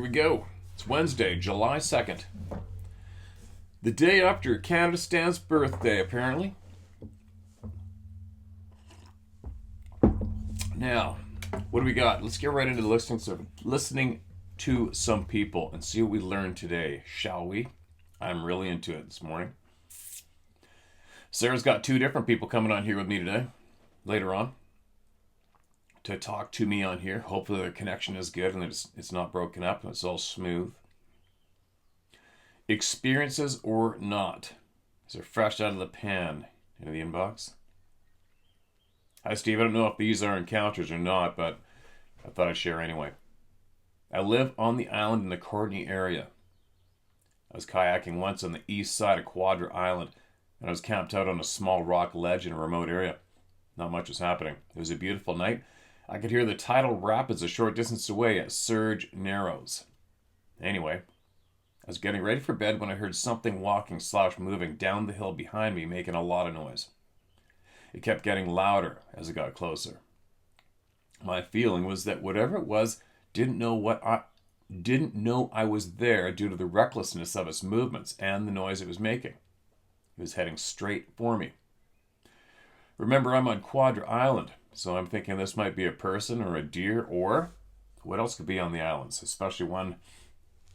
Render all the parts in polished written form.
we go. It's Wednesday, July 2nd. The day after Canada Stan's birthday, apparently. Now, what do we got? Let's get right into listening to some people and see what we learned today, shall we? I'm really into it this morning. Sarah's got two different people coming on here with me today, later on, to talk to me on here. Hopefully their connection is good and it's not broken up and it's all smooth. Experiences or not. These are fresh out of the pan into the inbox. Hi Steve, I don't know if these are encounters or not, but I thought I'd share anyway. I live on the island in the Courtenay area. I was kayaking once on the east side of Quadra Island, and I was camped out on a small rock ledge in a remote area. Not much was happening. It was a beautiful night. I could hear the tidal rapids a short distance away at Surge Narrows. Anyway, I was getting ready for bed when I heard something walking/moving down the hill behind me, making a lot of noise. It kept getting louder as it got closer. My feeling was that whatever it was didn't know I was there due to the recklessness of its movements and the noise it was making. It was heading straight for me. Remember, I'm on Quadra Island, so I'm thinking this might be a person or a deer or what else could be on the islands, especially one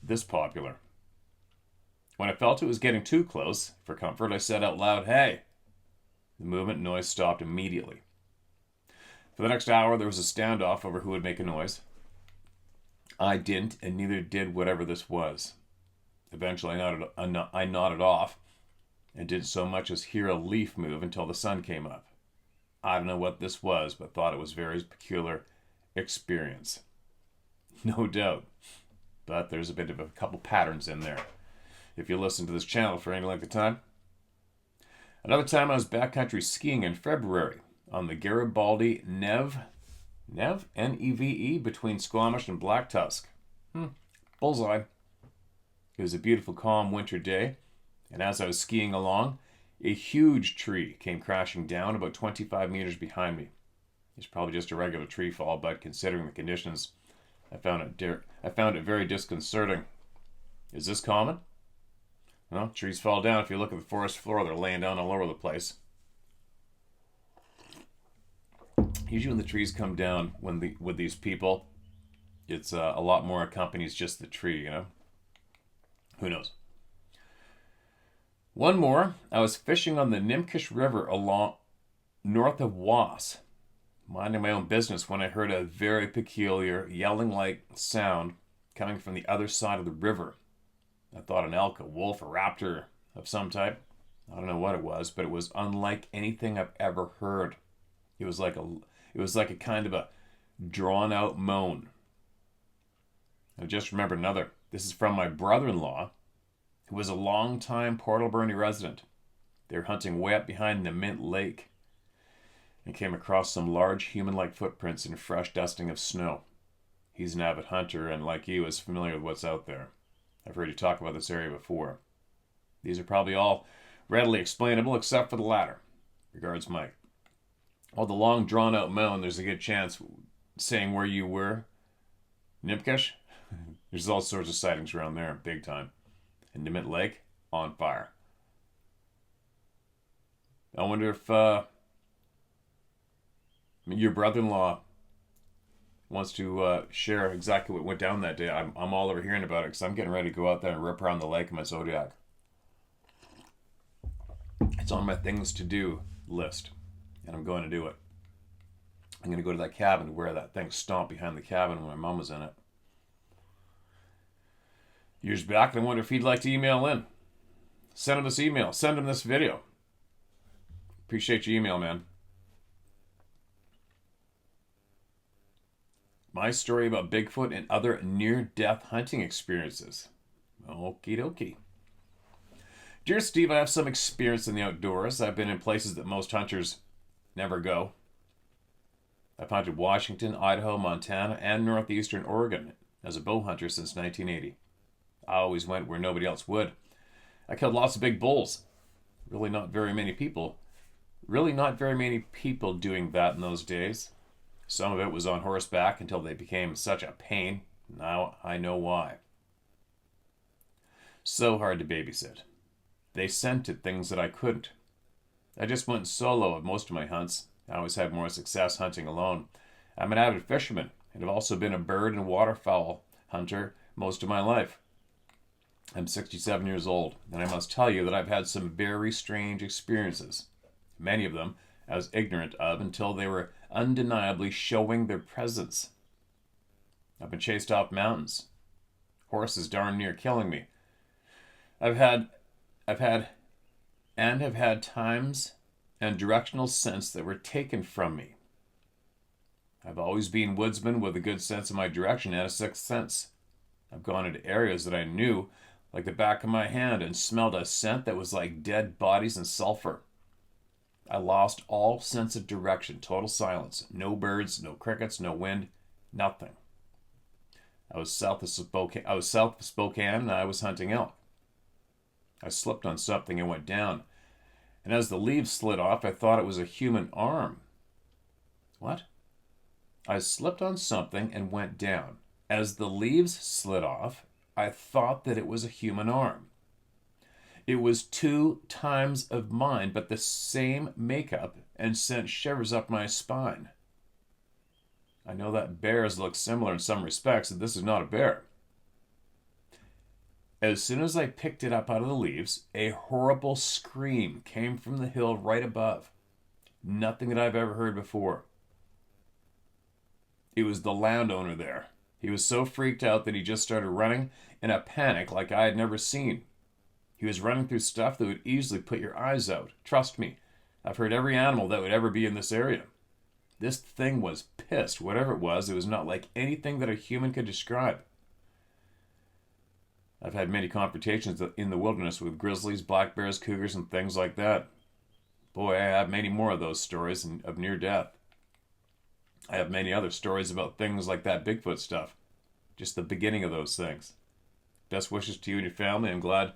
this popular. When I felt it was getting too close for comfort, I said out loud, "Hey!" The movement and noise stopped immediately. For the next hour, there was a standoff over who would make a noise. I didn't, and neither did whatever this was. Eventually, I nodded off and didn't so much as hear a leaf move until the sun came up. I don't know what this was, but thought it was a very peculiar experience. No doubt. But there's a bit of a couple patterns in there, if you listen to this channel for any length of time. Another time I was backcountry skiing in February on the Garibaldi Neve, N-E-V-E, between Squamish and Black Tusk. Bullseye. It was a beautiful, calm winter day, and as I was skiing along, a huge tree came crashing down about 25 meters behind me. It's probably just a regular tree fall, but considering the conditions, I found it very disconcerting. Is this common? Well, trees fall down. If you look at the forest floor, they're laying down all over the place. Usually when the trees come down with these people, it's a lot more accompanies just the tree, you know? Who knows? One more. I was fishing on the Nimkish River along north of Was, minding my own business when I heard a very peculiar yelling-like sound coming from the other side of the river. I thought an elk, a wolf, a raptor of some type. I don't know what it was, but it was unlike anything I've ever heard. It was like a kind of a drawn-out moan. I just remembered another. This is from my brother-in-law, who was a long-time Port Alberni resident. They were hunting way up behind the Mint Lake and came across some large human-like footprints in fresh dusting of snow. He's an avid hunter, and like you, is familiar with what's out there. I've heard you talk about this area before. These are probably all readily explainable, except for the latter. Regards, Mike. Well, the long, drawn-out moan, there's a good chance saying where you were. Nimkish? There's all sorts of sightings around there, big time. And Nimit Lake, on fire. I wonder if your brother-in-law wants to share exactly what went down that day. I'm all over hearing about it because I'm getting ready to go out there and rip around the lake in my Zodiac. It's on my things to do list, and I'm going to do it. I'm going to go to that cabin where that thing stomped behind the cabin when my mom was in it. Years back, and I wonder if he'd like to email in. Send him this email. Send him this video. Appreciate your email, man. My story about Bigfoot and other near-death hunting experiences. Okie dokie. Dear Steve, I have some experience in the outdoors. I've been in places that most hunters never go. I've hunted Washington, Idaho, Montana, and northeastern Oregon as a bow hunter since 1980. I always went where nobody else would. I killed lots of big bulls. Really not very many people doing that in those days. Some of it was on horseback until they became such a pain Now I know why. So hard to babysit. They scented things that I couldn't. I just went solo at most of my hunts. I always had more success hunting alone. I'm an avid fisherman and have also been a bird and waterfowl hunter most of my life. I'm 67 years old, and I must tell you that I've had some very strange experiences. Many of them I was ignorant of until they were undeniably showing their presence. I've been chased off mountains, horses darn near killing me. I've had, I've had, and have had times and directional sense that were taken from me. I've always been woodsman with a good sense of my direction and a sixth sense. I've gone into areas that I knew like the back of my hand and smelled a scent that was like dead bodies and sulfur. I lost all sense of direction, total silence. No birds, no crickets, no wind, nothing. I was south of Spokane and I was hunting elk. I slipped on something and went down. And as the leaves slid off, I thought it was a human arm. What? I slipped on something and went down. As the leaves slid off, I thought that it was a human arm. It was 2 times of mine, but the same makeup, and sent shivers up my spine. I know that bears look similar in some respects, and this is not a bear. As soon as I picked it up out of the leaves, a horrible scream came from the hill right above. Nothing that I've ever heard before. It was the landowner there. He was so freaked out that he just started running in a panic like I had never seen. He was running through stuff that would easily put your eyes out. Trust me, I've heard every animal that would ever be in this area. This thing was pissed. Whatever it was not like anything that a human could describe. I've had many confrontations in the wilderness with grizzlies, black bears, cougars, and things like that. Boy, I have many more of those stories of near death. I have many other stories about things like that Bigfoot stuff. Just the beginning of those things. Best wishes to you and your family. I'm glad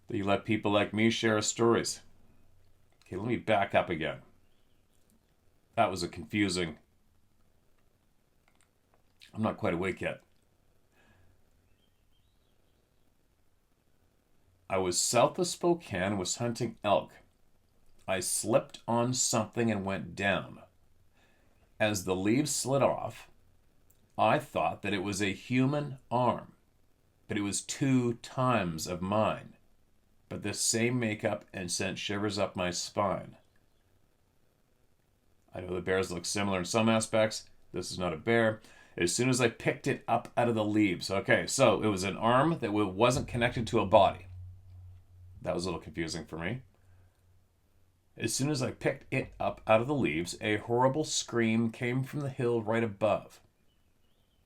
that you let people like me share our stories. Okay, let me back up again. That was a confusing... I'm not quite awake yet. I was south of Spokane and was hunting elk. I slipped on something and went down. As the leaves slid off, I thought that it was a human arm, but it was 2 times of mine, but the same makeup and sent shivers up my spine. I know the bears look similar in some aspects. This is not a bear. As soon as I picked it up out of the leaves. Okay, so it was an arm that wasn't connected to a body. That was a little confusing for me. As soon as I picked it up out of the leaves, a horrible scream came from the hill right above.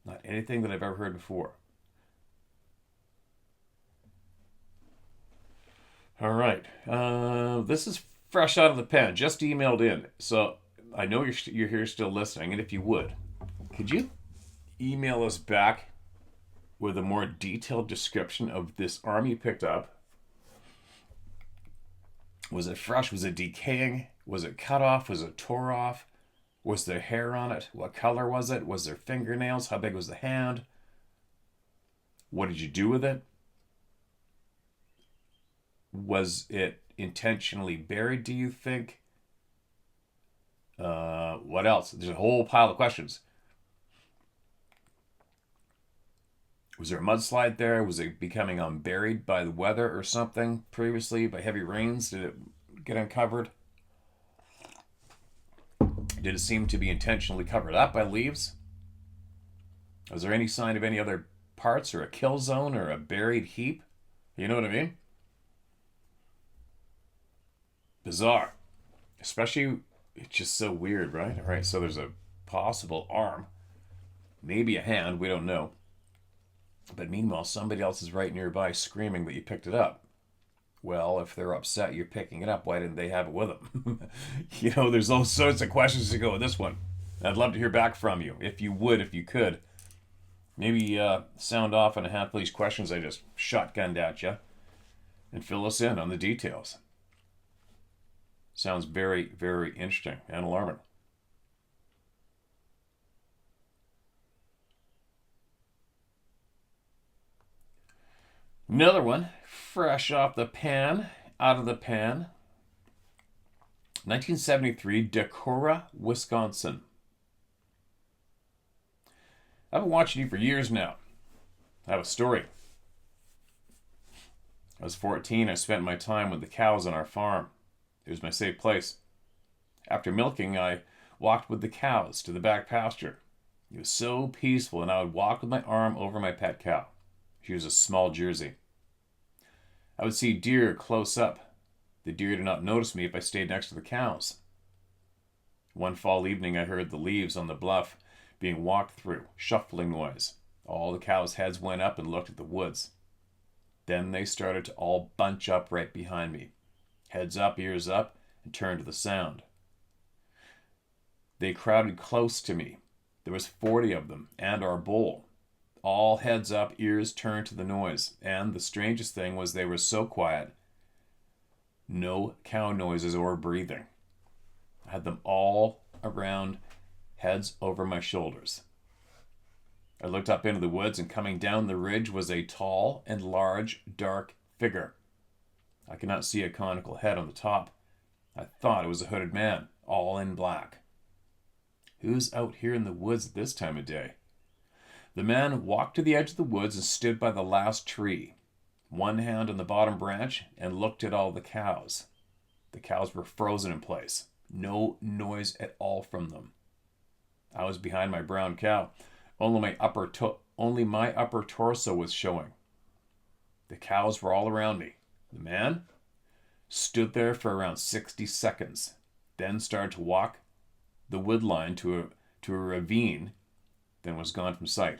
Not anything that I've ever heard before. All right. This is fresh out of the pen, just emailed in. So I know you're here still listening, and if you would, could you email us back with a more detailed description of this arm you picked up? Was it fresh? Was it decaying? Was it cut off? Was it tore off? Was there hair on it? What color was it? Was there fingernails? How big was the hand? What did you do with it? Was it intentionally buried, do you think? What else? There's a whole pile of questions. Was there a mudslide there? Was it becoming unburied by the weather or something previously, by heavy rains? Did it get uncovered? Did it seem to be intentionally covered up by leaves? Was there any sign of any other parts or a kill zone or a buried heap? You know what I mean? Bizarre. Especially, it's just so weird, right? All right, so there's a possible arm, maybe a hand, we don't know. But meanwhile, somebody else is right nearby screaming that you picked it up. Well, if they're upset you're picking it up, why didn't they have it with them? There's all sorts of questions to go with this one. I'd love to hear back from you, if you would, if you could. Maybe sound off on a handful of these questions I just shotgunned at you and fill us in on the details. Sounds very, very interesting and alarming. Another one, fresh off the pan, out of the pan. 1973, Decorah, Wisconsin. I've been watching you for years now. I have a story. I was 14. I spent my time with the cows on our farm. It was my safe place. After milking, I walked with the cows to the back pasture. It was so peaceful, and I would walk with my arm over my pet cow. She was a small Jersey. I would see deer close up. The deer did not notice me if I stayed next to the cows. One fall evening, I heard the leaves on the bluff being walked through, shuffling noise. All the cows' heads went up and looked at the woods. Then they started to all bunch up right behind me, heads up, ears up, and turned to the sound. They crowded close to me. There was 40 of them, and our bull. All heads up, ears turned to the noise. And the strangest thing was they were so quiet. No cow noises or breathing. I had them all around, heads over my shoulders. I looked up into the woods, and coming down the ridge was a tall and large, dark figure. I could not see a conical head on the top. I thought it was a hooded man, all in black. Who's out here in the woods at this time of day? The man walked to the edge of the woods and stood by the last tree, one hand on the bottom branch, and looked at all the cows. The cows were frozen in place. No noise at all from them. I was behind my brown cow. Only my upper torso was showing. The cows were all around me. The man stood there for around 60 seconds, then started to walk the wood line to a ravine, then was gone from sight.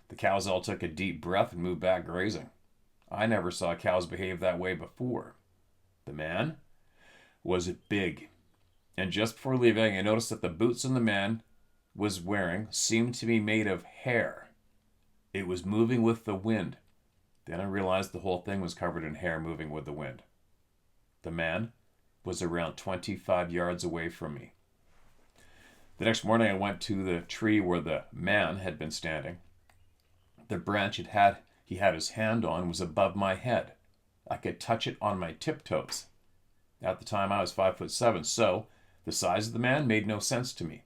The cows all took a deep breath and moved back grazing. I never saw cows behave that way before. The man was big, and just before leaving, I noticed that the boots the man was wearing seemed to be made of hair. It was moving with the wind. Then I realized the whole thing was covered in hair moving with the wind. The man was around 25 yards away from me. The next morning, I went to the tree where the man had been standing. The branch he had his hand on was above my head. I could touch it on my tiptoes. At the time, I was 5'7", so the size of the man made no sense to me.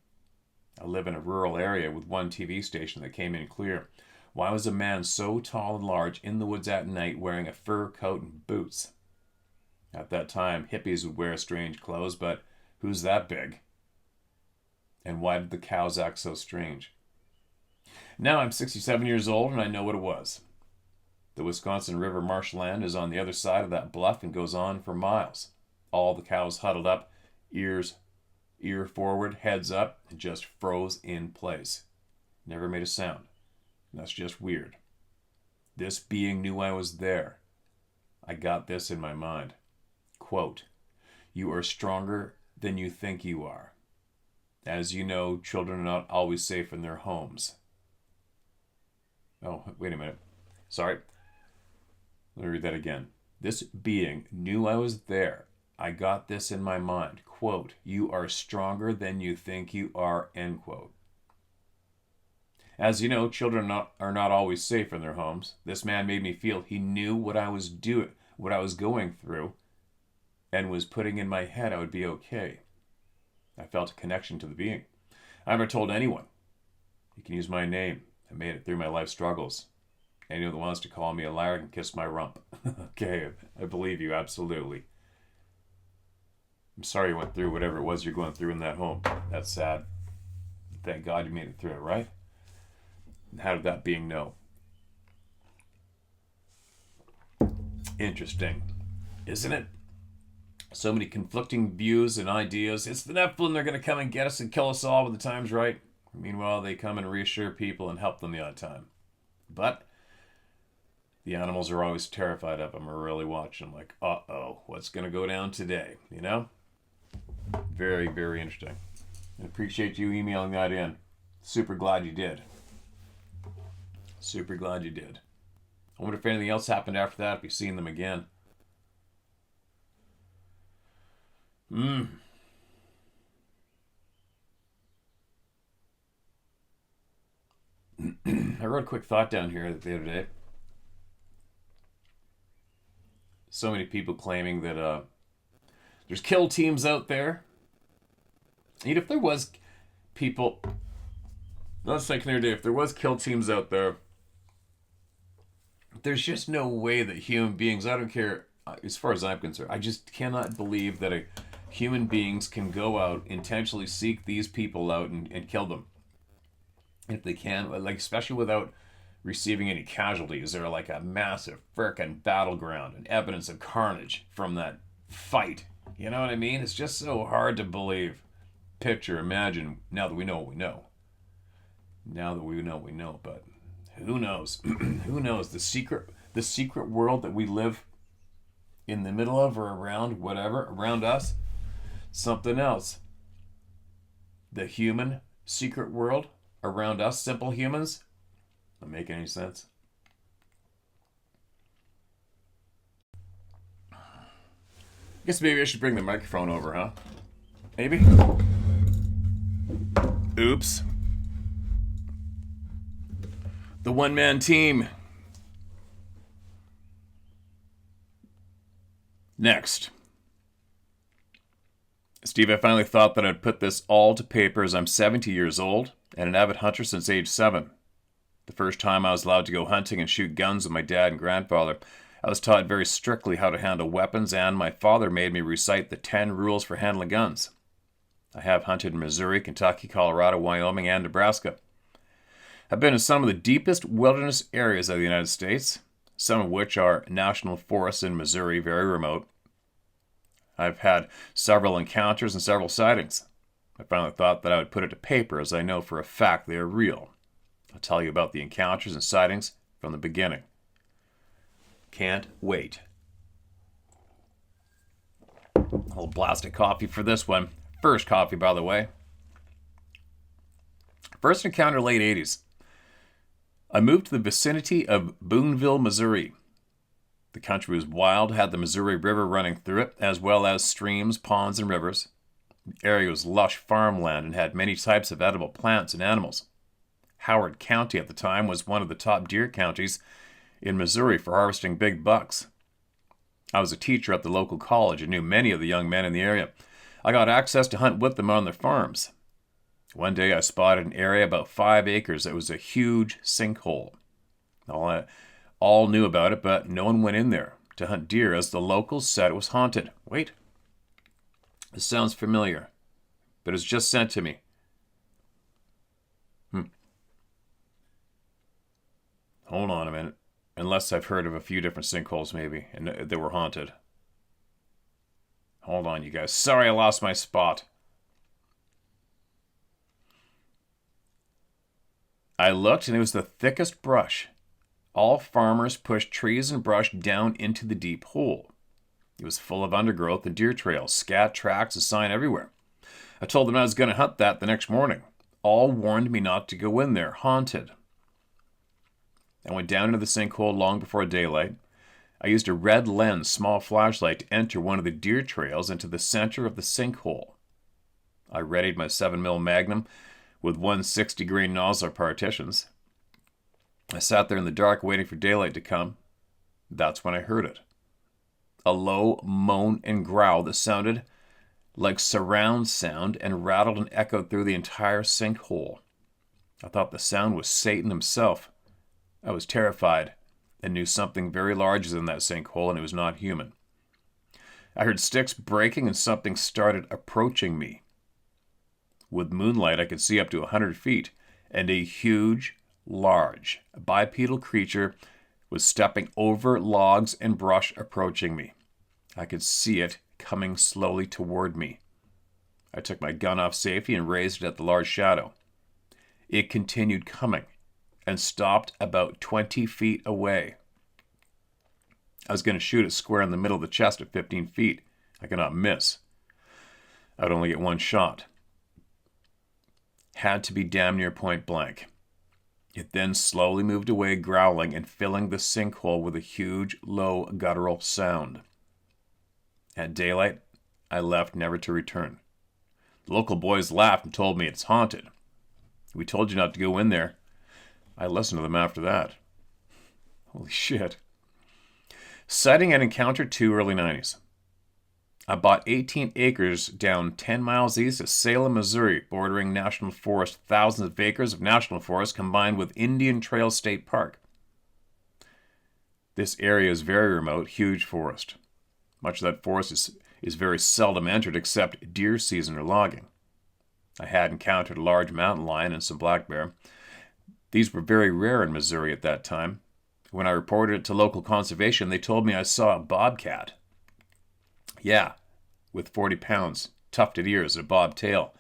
I live in a rural area with one TV station that came in clear. Why was a man so tall and large in the woods at night wearing a fur coat and boots? At that time, hippies would wear strange clothes, but who's that big? And why did the cows act so strange? Now I'm 67 years old and I know what it was. The Wisconsin River marshland is on the other side of that bluff and goes on for miles. All the cows huddled up, ear forward, heads up, and just froze in place. Never made a sound. And that's just weird. This being knew I was there. I got this in my mind. Quote, "You are stronger than you think you are. As you know, children are not always safe in their homes." Oh, wait a minute. Sorry. Let me read that again. This being knew I was there. I got this in my mind. Quote, "You are stronger than you think you are," end quote. As you know, children are not always safe in their homes. This man made me feel he knew what I was going through, and was putting in my head I would be okay. I felt a connection to the being. I never told anyone. You can use my name. I made it through my life struggles. Anyone that wants to call me a liar can kiss my rump. Okay, I believe you, absolutely. I'm sorry you went through whatever it was you're going through in that home. That's sad. Thank God you made it through it, right? And how did that being know? Interesting, isn't it? So many conflicting views and ideas. It's the Nephilim, they're going to come and get us and kill us all when the time's right. Meanwhile, they come and reassure people and help them the odd time. But the animals are always terrified of them, or really watching them like, uh-oh, what's going to go down today, you know? Very, very interesting. I appreciate you emailing that in. Super glad you did. Super glad you did. I wonder if anything else happened after that, if you've seen them again. I wrote a quick thought down here the other day. So many people claiming that there's kill teams out there. And if there was people, let's say Canadian, if there was kill teams out there, there's just no way that human beings, I don't care, as far as I'm concerned, I just cannot believe that human beings can go out, intentionally seek these people out and kill them. If they can, like, especially without receiving any casualties, or like a massive frickin' battleground and evidence of carnage from that fight. You know what I mean? It's just so hard to believe. Picture, imagine, now that we know what we know. Now that we know what we know, but who knows? Who knows? The secret world that we live in the middle of, or around, whatever, around us, something else. The human secret world around us, simple humans. Not making any sense. I guess maybe I should bring the microphone over, huh? Maybe? Oops. The one-man team. Next. Steve, I finally thought that I'd put this all to paper, as I'm 70 years old and an avid hunter since age 7. The first time I was allowed to go hunting and shoot guns with my dad and grandfather, I was taught very strictly how to handle weapons, and my father made me recite the 10 rules for handling guns. I have hunted in Missouri, Kentucky, Colorado, Wyoming, and Nebraska. I've been in some of the deepest wilderness areas of the United States, some of which are national forests in Missouri, very remote. I've had several encounters and several sightings. I finally thought that I would put it to paper, as I know for a fact they are real. I'll tell you about the encounters and sightings from the beginning. Can't wait. A little blast of coffee for this one. First coffee, by the way. First encounter, late 80s. I moved to the vicinity of Boonville, Missouri. The country was wild, had the Missouri River running through it, as well as streams, ponds, and rivers. The area was lush farmland and had many types of edible plants and animals. Howard County at the time was one of the top deer counties in Missouri for harvesting big bucks. I was a teacher at the local college and knew many of the young men in the area. I got access to hunt with them on their farms. One day I spotted an area about 5 acres that was a huge sinkhole. All knew about it, but no one went in there to hunt deer, as the locals said it was haunted. Wait. This sounds familiar, but it's just sent to me. Hold on a minute. Unless I've heard of a few different sinkholes, maybe, and they were haunted. Hold on, you guys. Sorry, I lost my spot. I looked, and it was the thickest brush. All farmers pushed trees and brush down into the deep hole. It was full of undergrowth and deer trails, scat tracks, a sign everywhere. I told them I was going to hunt that the next morning. All warned me not to go in there, haunted. I went down into the sinkhole long before daylight. I used a red lens small flashlight to enter one of the deer trails into the center of the sinkhole. I readied my 7mm Magnum with 160 grain nozzler partitions. I sat there in the dark waiting for daylight to come. That's when I heard it. A low moan and growl that sounded like surround sound and rattled and echoed through the entire sinkhole. I thought the sound was Satan himself. I was terrified and knew something very large was in that sinkhole, and it was not human. I heard sticks breaking and something started approaching me. With moonlight, I could see up to 100 feet, and a huge, large, bipedal creature was stepping over logs and brush, approaching me. I could see it coming slowly toward me. I took my gun off safety and raised it at the large shadow. It continued coming and stopped about 20 feet away. I was going to shoot it square in the middle of the chest at 15 feet. I could not miss. I would only get one shot. Had to be damn near point blank. It then slowly moved away, growling and filling the sinkhole with a huge, low, guttural sound. At daylight, I left, never to return. The local boys laughed and told me it's haunted. We told you not to go in there. I listened to them after that. Holy shit. Sighting and encounter 2, early 90s. I bought 18 acres down 10 miles east of Salem, Missouri, bordering national forest, thousands of acres of national forest combined with Indian Trail State Park. This area is very remote, huge forest. Much of that forest is very seldom entered except deer season or logging. I had encountered a large mountain lion and some black bear. These were very rare in Missouri at that time. When I reported it to local conservation, they told me I saw a bobcat. Yeah, with 40 pounds, tufted ears, and a bob tail.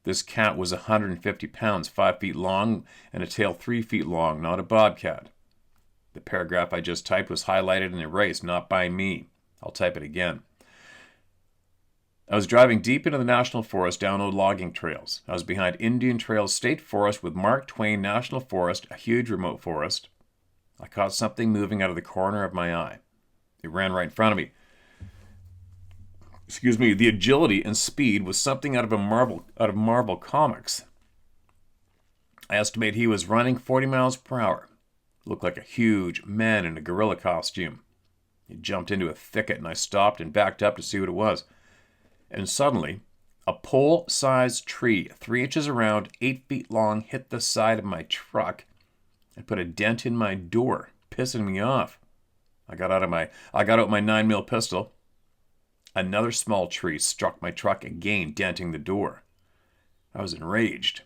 This cat was 150 pounds, 5 feet long, and a tail 3 feet long, not a bobcat. The paragraph I just typed was highlighted and erased, not by me. I'll type it again. I was driving deep into the national forest down old logging trails. I was behind Indian Trail State Forest with Mark Twain National Forest, a huge remote forest. I caught something moving out of the corner of my eye. It ran right in front of me. The agility and speed was something out of Marvel Comics. I estimate he was running 40 miles per hour. Looked like a huge man in a gorilla costume. He jumped into a thicket and I stopped and backed up to see what it was. And suddenly, a pole-sized tree, 3 inches around, 8 feet long, hit the side of my truck and put a dent in my door, pissing me off. I got out my 9mm pistol. Another small tree struck my truck again, denting the door. I was enraged.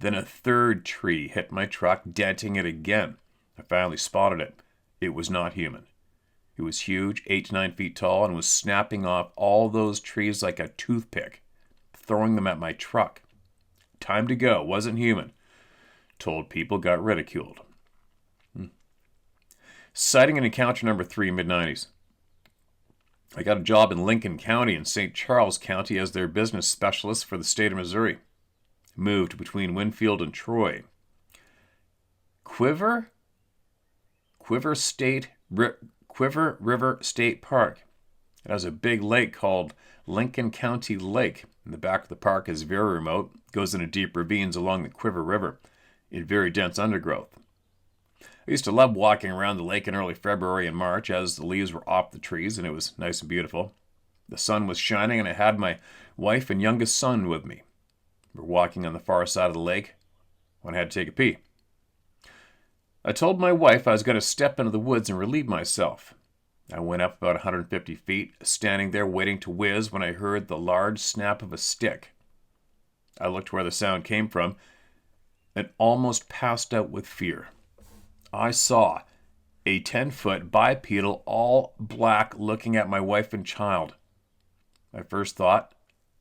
Then a third tree hit my truck, denting it again. I finally spotted it. It was not human. It was huge, 8 to 9 feet tall, and was snapping off all those trees like a toothpick, throwing them at my truck. Time to go. Wasn't human. Told people, got ridiculed. Sighting and encounter number 3, mid-90s. I got a job in Lincoln County and St. Charles County as their business specialist for the state of Missouri. Moved between Winfield and Troy. Quiver River State Park. It has a big lake called Lincoln County Lake. In the back of the park is very remote, goes into deep ravines along the Quiver River in very dense undergrowth. I used to love walking around the lake in early February and March as the leaves were off the trees and it was nice and beautiful. The sun was shining and I had my wife and youngest son with me. We were walking on the far side of the lake when I had to take a pee. I told my wife I was going to step into the woods and relieve myself. I went up about 150 feet, standing there waiting to whiz when I heard the large snap of a stick. I looked where the sound came from and almost passed out with fear. I saw a 10-foot bipedal, all black, looking at my wife and child. My first thought,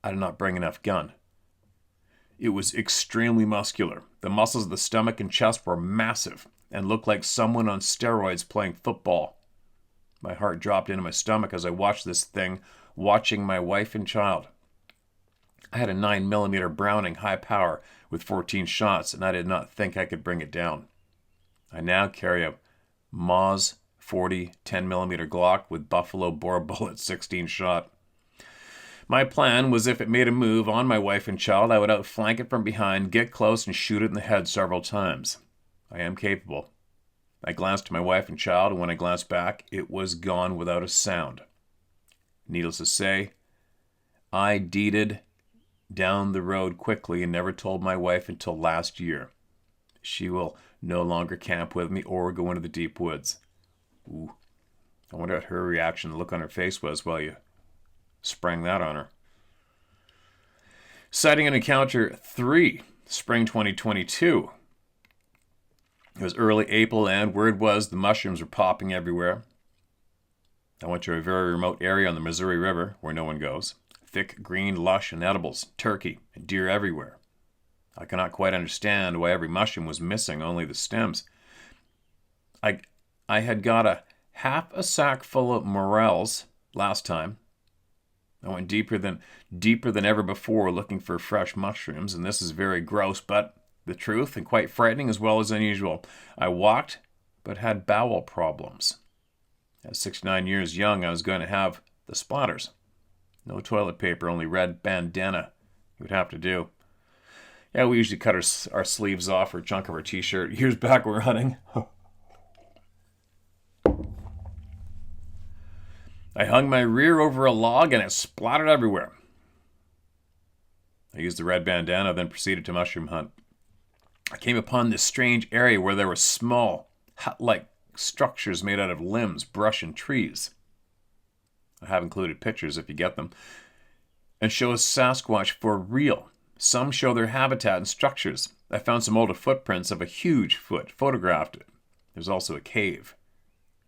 I did not bring enough gun. It was extremely muscular. The muscles of the stomach and chest were massive and looked like someone on steroids playing football. My heart dropped into my stomach as I watched this thing, watching my wife and child. I had a 9mm Browning high power with 14 shots, and I did not think I could bring it down. I now carry a Moz 40 10mm Glock with Buffalo bore bullet 16 shot. My plan was if it made a move on my wife and child, I would outflank it from behind, get close, and shoot it in the head several times. I am capable. I glanced at my wife and child, and when I glanced back, it was gone without a sound. Needless to say, I deeded down the road quickly and never told my wife until last year. She will no longer camp with me or go into the deep woods. Ooh. I wonder what her reaction, the look on her face was while you sprang that on her. Sighting and encounter 3, spring 2022. It was early April and word was the mushrooms were popping everywhere. I went to a very remote area on the Missouri River where no one goes. Thick, green, lush, and edibles, turkey, and deer everywhere. I cannot quite understand why every mushroom was missing, only the stems. I had got half a sack full of morels last time. I went deeper than ever before looking for fresh mushrooms, and this is very gross, but the truth and quite frightening as well as unusual. I walked, but had bowel problems. At 69 years young, I was going to have the splatters. No toilet paper, only red bandana. You would have to do. Yeah, we usually cut our sleeves off or a chunk of our t-shirt. Years back, we're hunting. I hung my rear over a log and it splattered everywhere. I used the red bandana, then proceeded to mushroom hunt. I came upon this strange area where there were small, hut-like structures made out of limbs, brush, and trees. I have included pictures if you get them, and show Sasquatch for real. Some show their habitat and structures. I found some older footprints of a huge foot, photographed it. There's also a cave.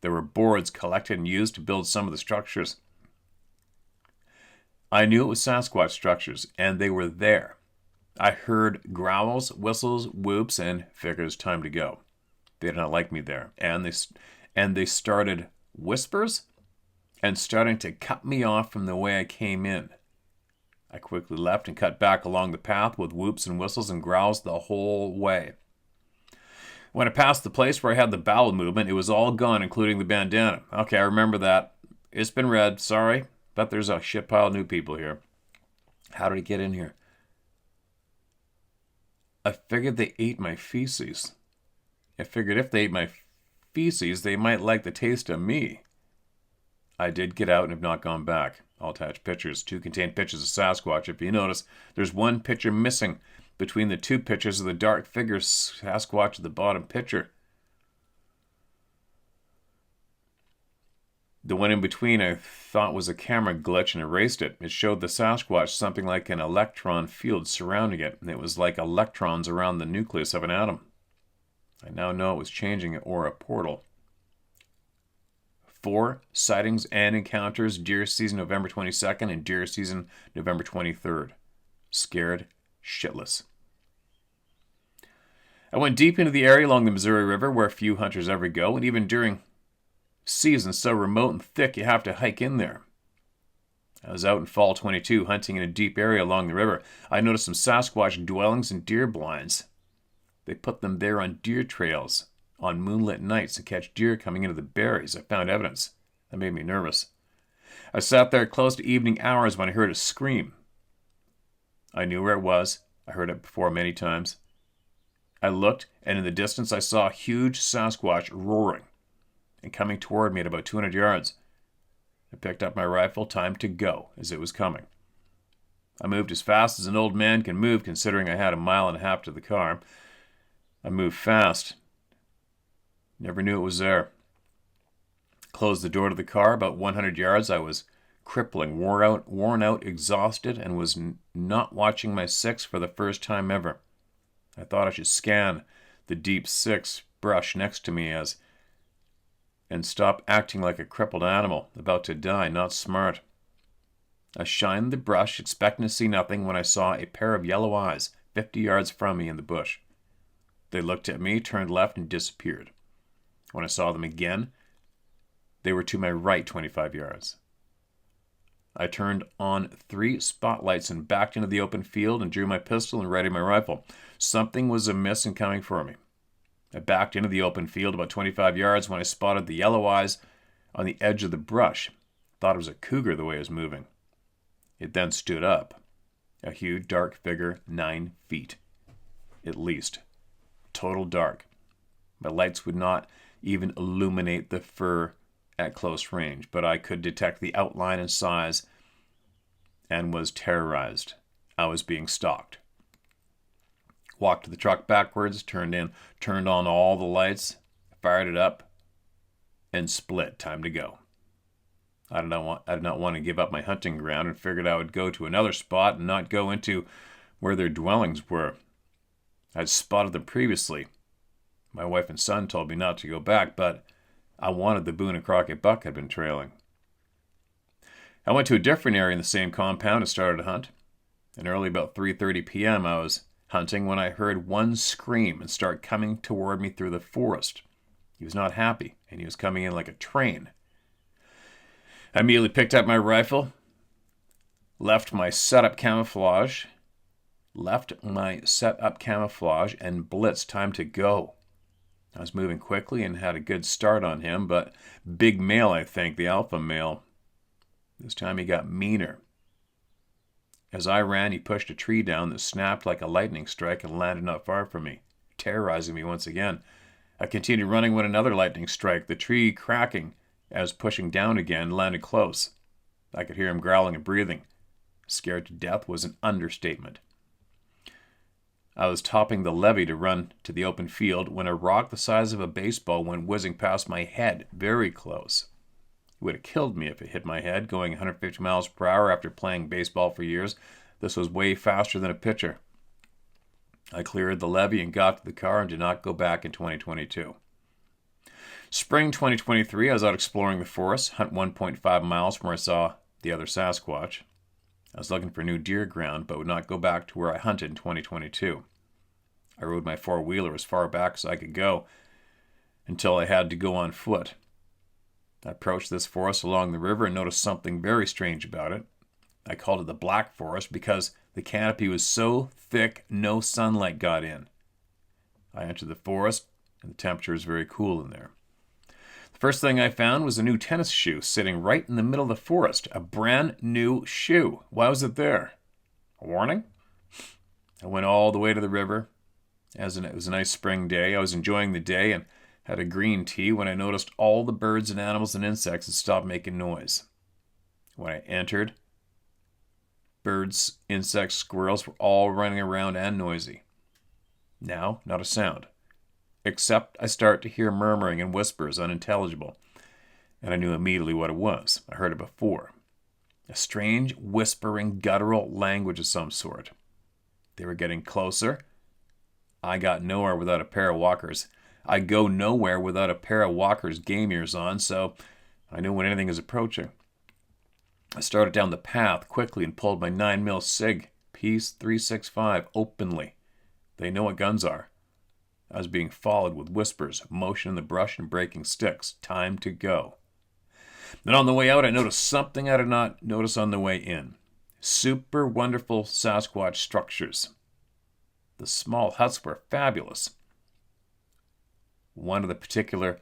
There were boards collected and used to build some of the structures. I knew it was Sasquatch structures, and they were there. I heard growls, whistles, whoops, and figured it was time to go. They did not like me there, and they started whispers and starting to cut me off from the way I came in. I quickly left and cut back along the path with whoops and whistles and growls the whole way. When I passed the place where I had the bowel movement, it was all gone, including the bandana. Okay, I remember that. It's been read. Sorry, but there's a shit pile of new people here. How did it get in here? I figured they ate my feces. I figured if they ate my feces, they might like the taste of me. I did get out and have not gone back. I'll attach pictures. 2 contain pictures of Sasquatch. If you notice, there's one picture missing between the 2 pictures of the dark figure Sasquatch at the bottom picture. The one in between I thought was a camera glitch and erased it. It showed the Sasquatch something like an electron field surrounding it, and it was like electrons around the nucleus of an atom. I now know it was changing it or a portal. 4 sightings and encounters deer season November 22nd and deer season November 23rd. Scared shitless. I went deep into the area along the Missouri River where few hunters ever go, and even during seasons so remote and thick you have to hike in there. I was out in fall 22 hunting in a deep area along the river. I noticed some Sasquatch dwellings and deer blinds. They put them there on deer trails on moonlit nights to catch deer coming into the berries. I found evidence. That made me nervous. I sat there close to evening hours when I heard a scream. I knew where it was. I heard it before many times. I looked, and in the distance I saw a huge Sasquatch roaring and coming toward me at about 200 yards. I picked up my rifle, time to go, as it was coming. I moved as fast as an old man can move, considering I had 1.5 miles to the car. I moved fast. Never knew it was there. Closed the door to the car. About 100 yards, I was crippling, worn out, exhausted, and was not watching my 6 for the first time ever. I thought I should scan the deep 6 brush next to me and stop acting like a crippled animal, about to die, not smart. I shined the brush, expecting to see nothing, when I saw a pair of yellow eyes 50 yards from me in the bush. They looked at me, turned left, and disappeared. When I saw them again, they were to my right 25 yards. I turned on 3 spotlights and backed into the open field and drew my pistol and readied my rifle. Something was amiss and coming for me. I backed into the open field about 25 yards when I spotted the yellow eyes on the edge of the brush. Thought it was a cougar the way it was moving. It then stood up. A huge dark figure, 9 feet. At least. Total dark. My lights would not even illuminate the fur at close range, but I could detect the outline and size and was terrorized. I was being stalked. Walked to the truck backwards, turned on all the lights, fired it up, and split. Time to go. I did not want to give up my hunting ground and figured I would go to another spot and not go into where their dwellings were. I'd spotted them previously. My wife and son told me not to go back, but I wanted the Boone and Crockett buck I'd been trailing. I went to a different area in the same compound and started to hunt. And early about 3:30 p.m. I was hunting when I heard one scream and start coming toward me through the forest. He was not happy, and he was coming in like a train. I immediately picked up my rifle, left my setup camouflage, and blitzed. Time to go. I was moving quickly and had a good start on him, but big male, I think, the alpha male. This time he got meaner. As I ran, he pushed a tree down that snapped like a lightning strike and landed not far from me, terrorizing me once again. I continued running when another lightning strike, the tree cracking as pushing down again, landed close. I could hear him growling and breathing. Scared to death was an understatement. I was topping the levee to run to the open field when a rock the size of a baseball went whizzing past my head, very close. It would have killed me if it hit my head, going 150 miles per hour after playing baseball for years. This was way faster than a pitcher. I cleared the levee and got to the car and did not go back in 2022. Spring 2023, I was out exploring the forest, hunt 1.5 miles from where I saw the other Sasquatch. I was looking for new deer ground, but would not go back to where I hunted in 2022. I rode my four-wheeler as far back as I could go until I had to go on foot. I approached this forest along the river and noticed something very strange about it. I called it the Black Forest because the canopy was so thick no sunlight got in. I entered the forest, and the temperature was very cool in there. The first thing I found was a new tennis shoe sitting right in the middle of the forest. A brand new shoe. Why was it there? A warning? I went all the way to the river. It was a nice spring day. I was enjoying the day and had a green tea when I noticed all the birds and animals and insects had stopped making noise. When I entered, birds, insects, squirrels were all running around and noisy. Now, not a sound. Except I start to hear murmuring and whispers, unintelligible. And I knew immediately what it was. I heard it before. A strange, whispering, guttural language of some sort. They were getting closer. I got nowhere without a pair of walkers. I go nowhere without a pair of walkers' game ears on, so I knew when anything is approaching. I started down the path quickly and pulled my 9mm SIG, Piece 365, openly. They know what guns are. I was being followed with whispers, motion in the brush, and breaking sticks. Time to go. Then on the way out, I noticed something I did not notice on the way in. Super wonderful Sasquatch structures. The small huts were fabulous. One of the particular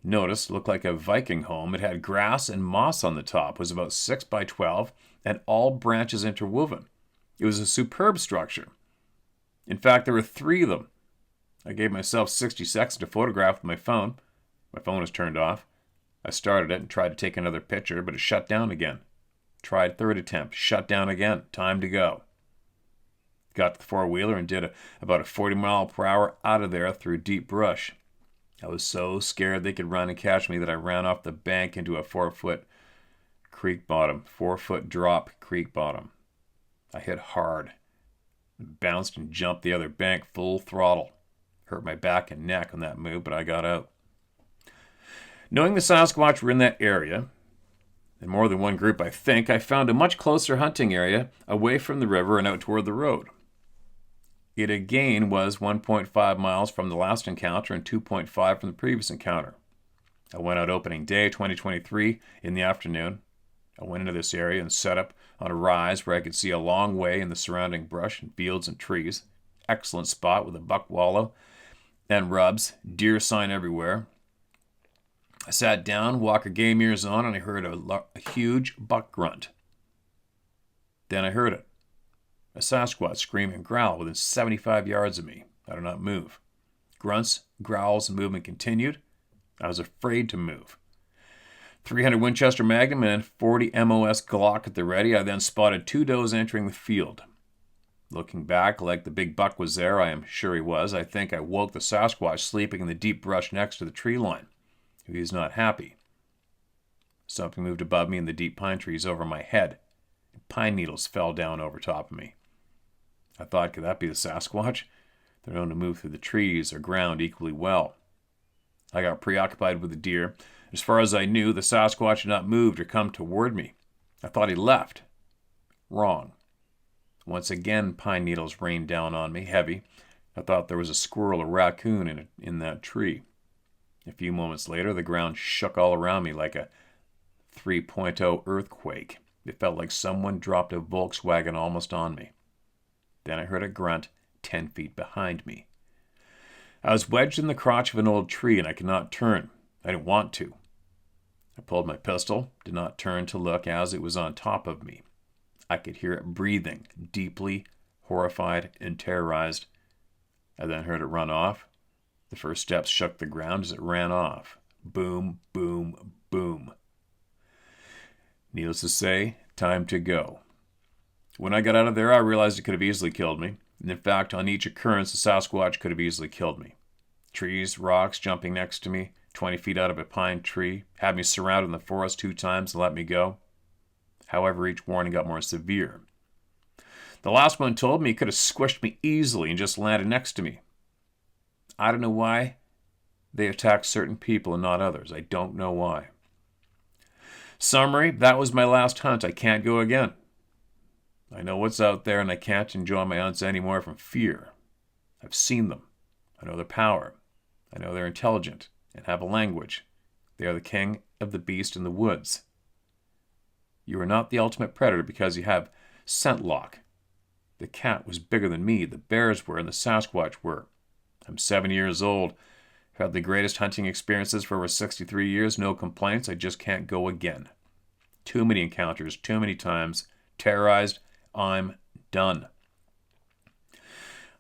noticed looked like a Viking home. It had grass and moss on the top. It was about 6 by 12 and all branches interwoven. It was a superb structure. In fact, there were 3 of them. I gave myself 60 seconds to photograph with my phone. My phone was turned off. I started it and tried to take another picture, but it shut down again. Tried third attempt, shut down again. Time to go. Got to the four-wheeler and did about a 40 mile per hour out of there through deep brush. I was so scared they could run and catch me that I ran off the bank into a 4-foot creek bottom, 4-foot drop creek bottom. I hit hard, bounced and jumped the other bank full throttle. Hurt my back and neck on that move, but I got out. Knowing the Sasquatch were in that area, in more than one group I think, I found a much closer hunting area away from the river and out toward the road. It again was 1.5 miles from the last encounter and 2.5 from the previous encounter. I went out opening day 2023 in the afternoon. I went into this area and set up on a rise where I could see a long way in the surrounding brush and fields and trees. Excellent spot with a buck wallow and rubs, deer sign everywhere. I sat down, walker game ears on, and I heard a huge buck grunt. Then I heard it. A Sasquatch scream and growl within 75 yards of me. I did not move. Grunts, growls, and movement continued. I was afraid to move. 300 Winchester Magnum and 40 MOS Glock at the ready. I then spotted 2 does entering the field. Looking back, like the big buck was there, I am sure he was. I think I woke the Sasquatch sleeping in the deep brush next to the tree line. He was not happy. Something moved above me in the deep pine trees over my head. Pine needles fell down over top of me. I thought, could that be the Sasquatch? They're known to move through the trees or ground equally well. I got preoccupied with the deer. As far as I knew, the Sasquatch had not moved or come toward me. I thought he left. Wrong. Once again, pine needles rained down on me, heavy. I thought there was a squirrel or raccoon in that tree. A few moments later, the ground shook all around me like a 3.0 earthquake. It felt like someone dropped a Volkswagen almost on me. Then I heard a grunt 10 feet behind me. I was wedged in the crotch of an old tree and I could not turn. I didn't want to. I pulled my pistol, did not turn to look as it was on top of me. I could hear it breathing, deeply, horrified and terrorized. I then heard it run off. The first steps shook the ground as it ran off. Boom, boom, boom. Needless to say, time to go. When I got out of there, I realized it could have easily killed me. And in fact, on each occurrence, the Sasquatch could have easily killed me. Trees, rocks jumping next to me, 20 feet out of a pine tree, had me surrounded in the forest 2 times and let me go. However, each warning got more severe. The last one told me he could have squished me easily and just landed next to me. I don't know why they attack certain people and not others. I don't know why. Summary, that was my last hunt. I can't go again. I know what's out there and I can't enjoy my hunts anymore from fear. I've seen them. I know their power. I know they're intelligent and have a language. They are the king of the beast in the woods. You are not the ultimate predator because you have scent lock. The cat was bigger than me, the bears were, and the Sasquatch were. I'm 7 years old. I've had the greatest hunting experiences for over 63 years, no complaints. I just can't go again. Too many encounters, too many times. Terrorized. I'm done.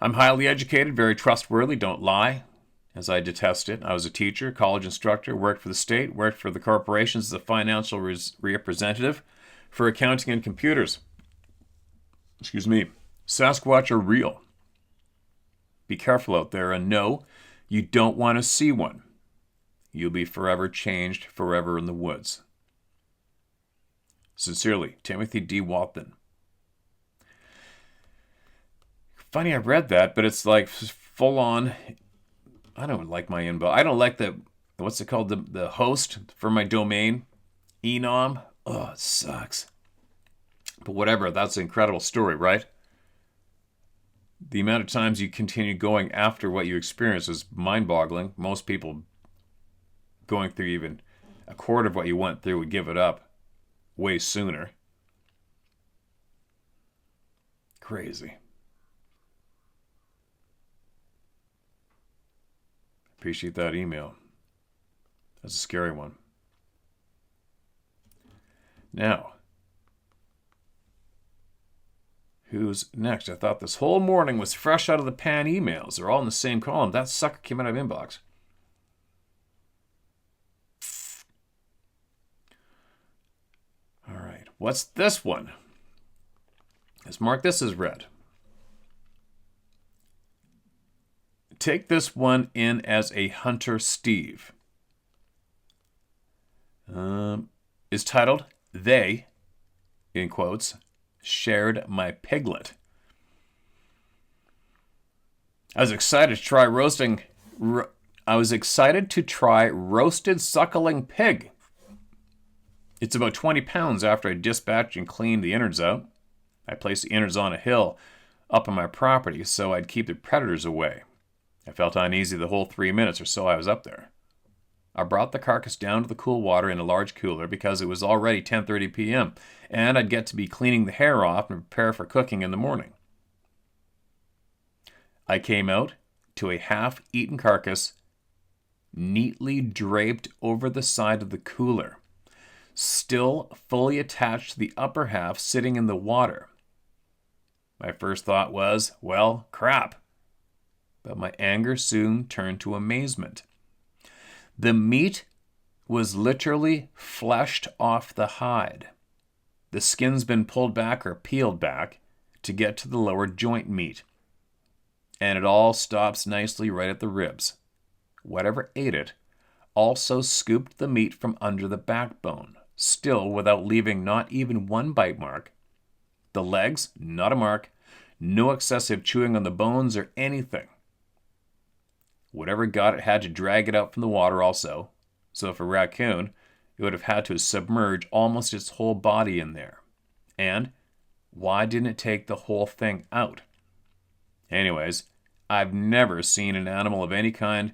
I'm highly educated, very trustworthy, don't lie, as I detest it. I was a teacher, college instructor, worked for the state, worked for the corporations as a financial representative for accounting and computers. Excuse me. Sasquatch are real. Be careful out there, and no, you don't want to see one. You'll be forever changed, forever in the woods. Sincerely, Timothy D. Walton. Funny I read that, but it's like full on. I don't like my inbox. I don't like the, what's it called, the host for my domain, Enom. Oh, it sucks. But whatever, that's an incredible story, right? The amount of times you continue going after what you experience is mind-boggling. Most people going through even a quarter of what you went through would give it up way sooner. Crazy. Appreciate that email. That's a scary one. Now, who's next? I thought this whole morning was fresh out of the pan emails. They're all in the same column. That sucker came out of inbox. All right. What's this one? Let's mark this as read. Take this one in as a Hunter Steve. Is titled, They, in quotes, shared my piglet. I was excited to try roasted suckling pig. It's about 20 pounds after I dispatched and cleaned the innards out. I placed the innards on a hill up on my property so I'd keep the predators away. I felt uneasy the whole 3 minutes or so I was up there. I brought the carcass down to the cool water in a large cooler because it was already 10:30 p.m. and I'd get to be cleaning the hair off and prepare for cooking in the morning. I came out to a half-eaten carcass neatly draped over the side of the cooler, still fully attached to the upper half sitting in the water. My first thought was, well, crap. But my anger soon turned to amazement. The meat was literally fleshed off the hide. The skin's been pulled back or peeled back to get to the lower joint meat. And it all stops nicely right at the ribs. Whatever ate it also scooped the meat from under the backbone, still without leaving not even one bite mark. The legs, not a mark, no excessive chewing on the bones or anything. Whatever got it had to drag it out from the water also. So for a raccoon, it would have had to submerge almost its whole body in there. And why didn't it take the whole thing out? Anyways, I've never seen an animal of any kind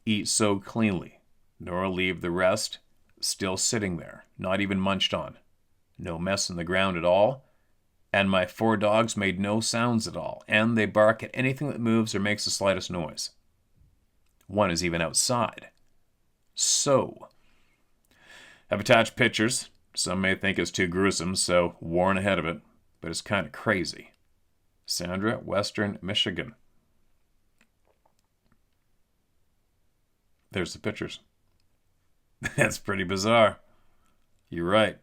eat so cleanly, nor leave the rest still sitting there, not even munched on. No mess in the ground at all. And my 4 dogs made no sounds at all, and they bark at anything that moves or makes the slightest noise. One is even outside. So, I've attached pictures. Some may think it's too gruesome, so warn ahead of it, but it's kind of crazy. Sandra, Western Michigan. There's the pictures. That's pretty bizarre. You're right.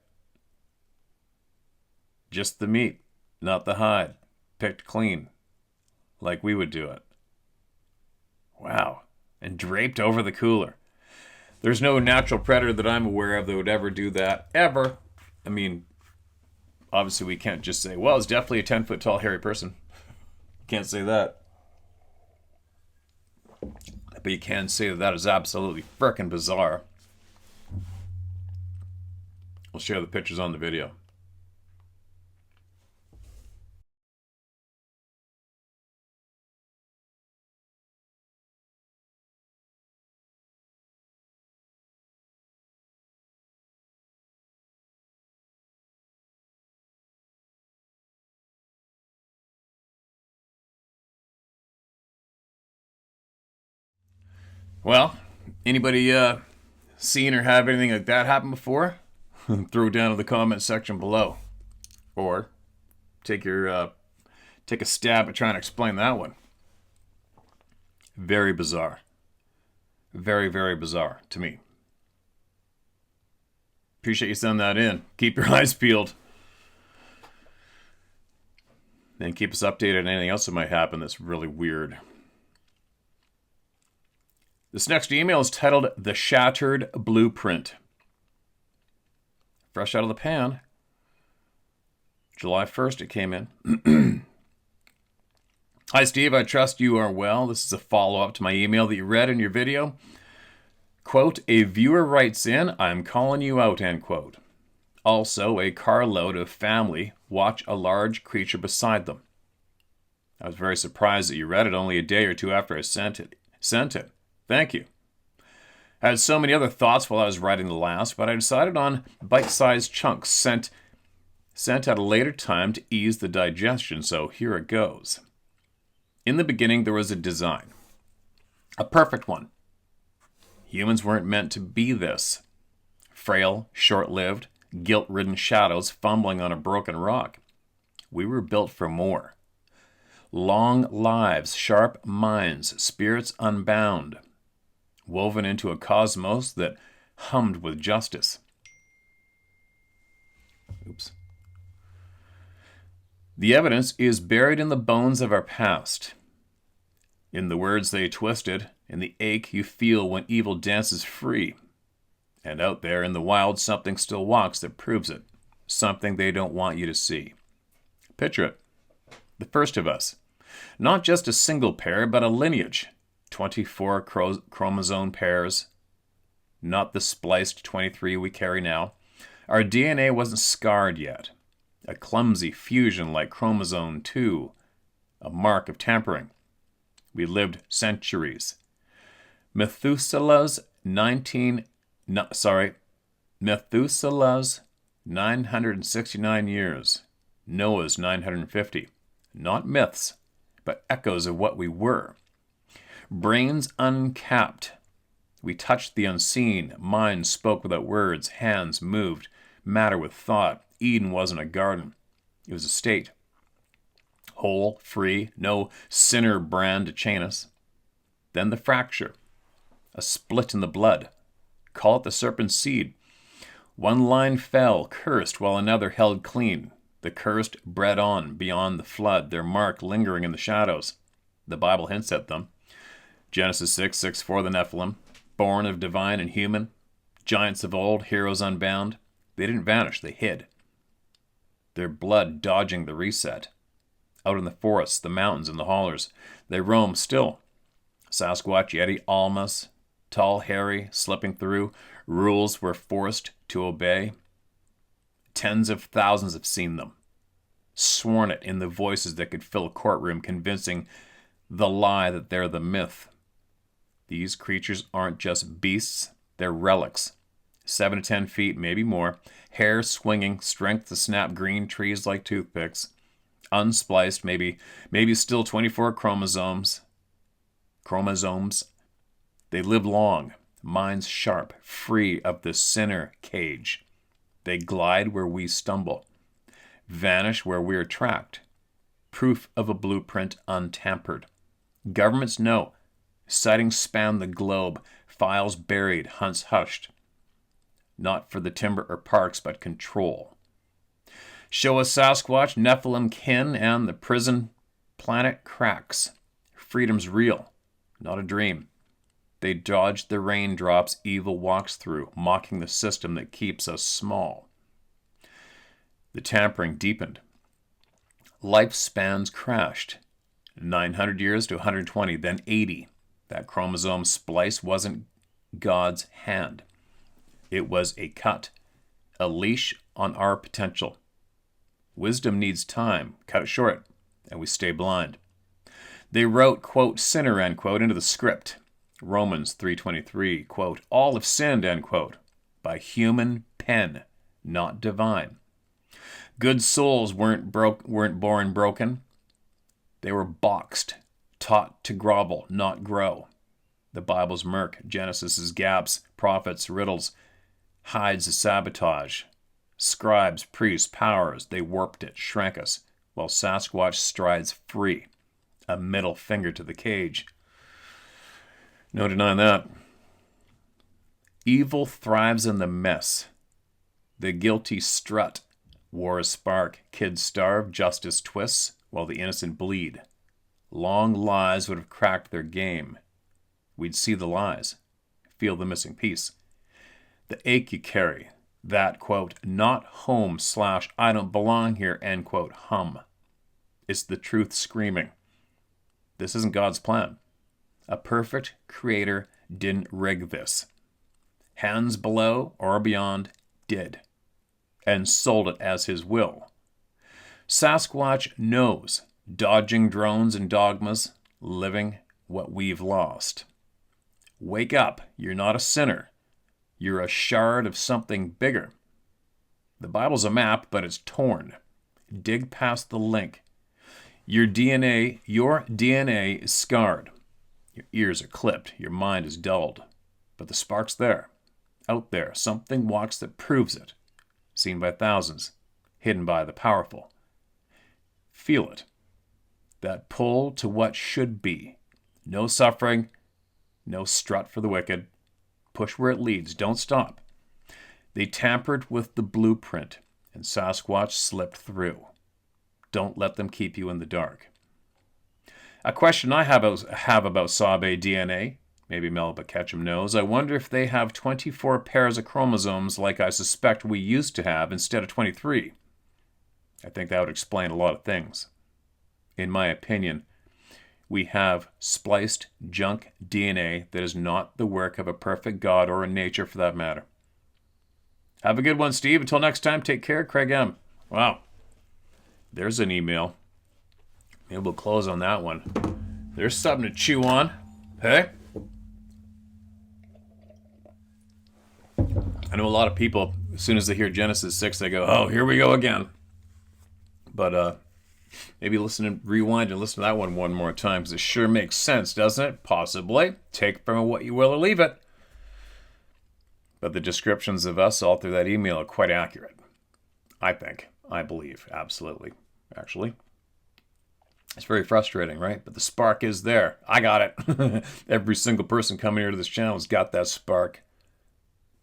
Just the meat, not the hide. Picked clean, like we would do it. Wow. And draped over the cooler. There's no natural predator that I'm aware of that would ever do that, ever. I mean, obviously we can't just say, well, it's definitely a 10-foot tall hairy person. Can't say that. But you can say that is absolutely frickin' bizarre. We'll share the pictures on the video. Well, anybody seen or have anything like that happen before? Throw it down in the comment section below. Or take a stab at trying to explain that one. Very bizarre. Very, very bizarre to me. Appreciate you sending that in. Keep your eyes peeled. And keep us updated on anything else that might happen that's really weird. This next email is titled The Shattered Blueprint. Fresh out of the pan. July 1st it came in. Hi, Steve. I trust you are well. This is a follow-up to my email that you read in your video. Quote, a viewer writes in, I'm calling you out, end quote. Also, a carload of family watch a large creature beside them. I was very surprised that you read it only a day or two after I sent it. Thank you. I had so many other thoughts while I was writing the last, but I decided on bite-sized chunks sent at a later time to ease the digestion, so here it goes. In the beginning, there was a design. A perfect one. Humans weren't meant to be this. Frail, short-lived, guilt-ridden shadows fumbling on a broken rock. We were built for more. Long lives, sharp minds, spirits unbound. Woven into a cosmos that hummed with justice. Oops. The evidence is buried in the bones of our past. In the words they twisted, in the ache you feel when evil dances free. And out there in the wild, something still walks that proves it. Something they don't want you to see. Picture it. The first of us. Not just a single pair, but a lineage. 24 chromosome pairs. Not the spliced 23 we carry now. Our DNA wasn't scarred yet. A clumsy fusion like chromosome 2. A mark of tampering. We lived centuries. Methuselah's 969 years. Noah's 950. Not myths, but echoes of what we were. Brains uncapped. We touched the unseen. Minds spoke without words. Hands moved. Matter with thought. Eden wasn't a garden. It was a state. Whole, free, no sinner brand to chain us. Then the fracture. A split in the blood. Call it the serpent's seed. One line fell, cursed, while another held clean. The cursed bred on beyond the flood, their mark lingering in the shadows. The Bible hints at them. Genesis 6:6 the Nephilim, born of divine and human. Giants of old, heroes unbound. They didn't vanish, they hid. Their blood dodging the reset. Out in the forests, the mountains, and the hollers, they roam still. Sasquatch, Yeti, Almas, tall, hairy, slipping through. Rules we're forced to obey. Tens of thousands have seen them. Sworn it in the voices that could fill a courtroom, convincing the lie that they're the myth. These creatures aren't just beasts, they're relics. 7 to 10 feet, maybe more. Hair swinging, strength to snap green trees like toothpicks. Unspliced, maybe still 24 chromosomes. They live long, minds sharp, free of the sinner cage. They glide where we stumble, vanish where we are tracked. Proof of a blueprint untampered. Governments know. Sightings span the globe, files buried, hunts hushed. Not for the timber or parks, but control. Show us Sasquatch, Nephilim kin, and the prison planet cracks. Freedom's real, not a dream. They dodge the raindrops evil walks through, mocking the system that keeps us small. The tampering deepened. Lifespans crashed. 900 years to 120, then 80. That chromosome splice wasn't God's hand. It was a cut, a leash on our potential. Wisdom needs time. Cut it short, and we stay blind. They wrote, quote, sinner, end quote, into the script. Romans 3:23, quote, all have sinned, end quote, by human pen, not divine. Good souls weren't born broken. They were boxed, taught to grovel, not grow. The Bible's murk, Genesis's gaps, prophets' riddles, hides sabotage. Scribes, priests, powers, they warped it, shrank us, while Sasquatch strides free, a middle finger to the cage. No denying that. Evil thrives in the mess. The guilty strut. War spark. Kids starve. Justice twists, while the innocent bleed. Long lies would have cracked their game. We'd see the lies. Feel the missing piece. The ache you carry. That, quote, not home / I don't belong here, end quote, hum. It's the truth screaming. This isn't God's plan. A perfect creator didn't rig this. Hands below or beyond did, and sold it as his will. Sasquatch knows, dodging drones and dogmas, living what we've lost. Wake up, you're not a sinner. You're a shard of something bigger. The Bible's a map, but it's torn. Dig past the link. Your DNA is scarred. Your ears are clipped. Your mind is dulled. But the spark's there. Out there. Something walks that proves it. Seen by thousands. Hidden by the powerful. Feel it. That pull to what should be. No suffering. No strut for the wicked. Push where it leads. Don't stop. They tampered with the blueprint, and Sasquatch slipped through. Don't let them keep you in the dark. A question I have about Sabe DNA, maybe Melba Ketchum knows, I wonder if they have 24 pairs of chromosomes like I suspect we used to have instead of 23. I think that would explain a lot of things. In my opinion, we have spliced junk DNA that is not the work of a perfect God or a nature for that matter. Have a good one, Steve. Until next time, take care. Craig M. Wow. There's an email. Maybe we'll close on that one. There's something to chew on. Hey? I know a lot of people, as soon as they hear Genesis 6, they go, oh, here we go again. But maybe rewind and listen to that one more time, because it sure makes sense, doesn't it? Possibly. Take from it what you will or leave it. But the descriptions of us all through that email are quite accurate. I think. I believe. Absolutely. Actually. It's very frustrating, right? But the spark is there. I got it. Every single person coming here to this channel has got that spark.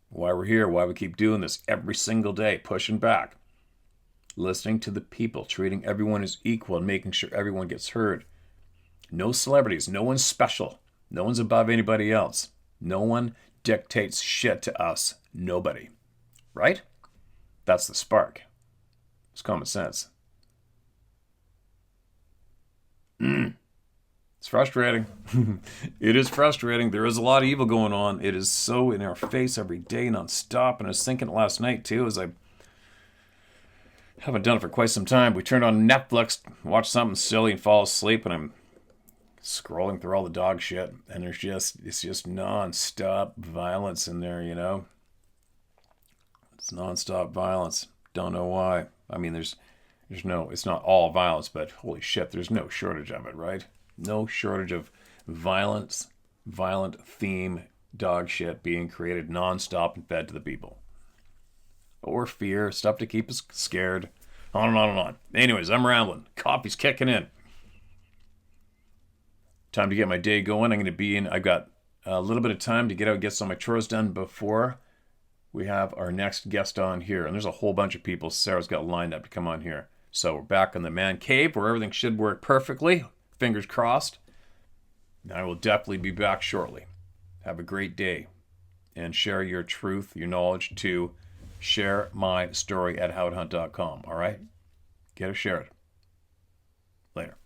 Why we're here, why we keep doing this every single day, pushing back. Listening to the people, treating everyone as equal, and making sure everyone gets heard. No celebrities. No one's special. No one's above anybody else. No one dictates shit to us. Nobody. Right? That's the spark. It's common sense. It's frustrating. It is frustrating. There is a lot of evil going on. It is so in our face every day, non-stop. And I was thinking last night, too, as I haven't done it for quite some time. We turned on Netflix, watched something silly, and fall asleep, and I'm scrolling through all the dog shit, and it's just non-stop violence in there, you know? It's non-stop violence. Don't know why. I mean, it's not all violence, but holy shit, there's no shortage of it, right? No shortage of violence, violent theme, dog shit being created non-stop and fed to the people. Or fear, stuff to keep us scared. On and on and on. Anyways, I'm rambling. Coffee's kicking in. Time to get my day going. I've got a little bit of time to get out and get some of my chores done before we have our next guest on here. And there's a whole bunch of people Sarah's got lined up to come on here. So we're back in the man cave where everything should work perfectly. Fingers crossed. And I will definitely be back shortly. Have a great day. And share your truth, your knowledge to sharemystory@howthunt.com. All right? Get it, share it. Later.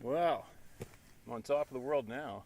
Wow, I'm on top of the world now.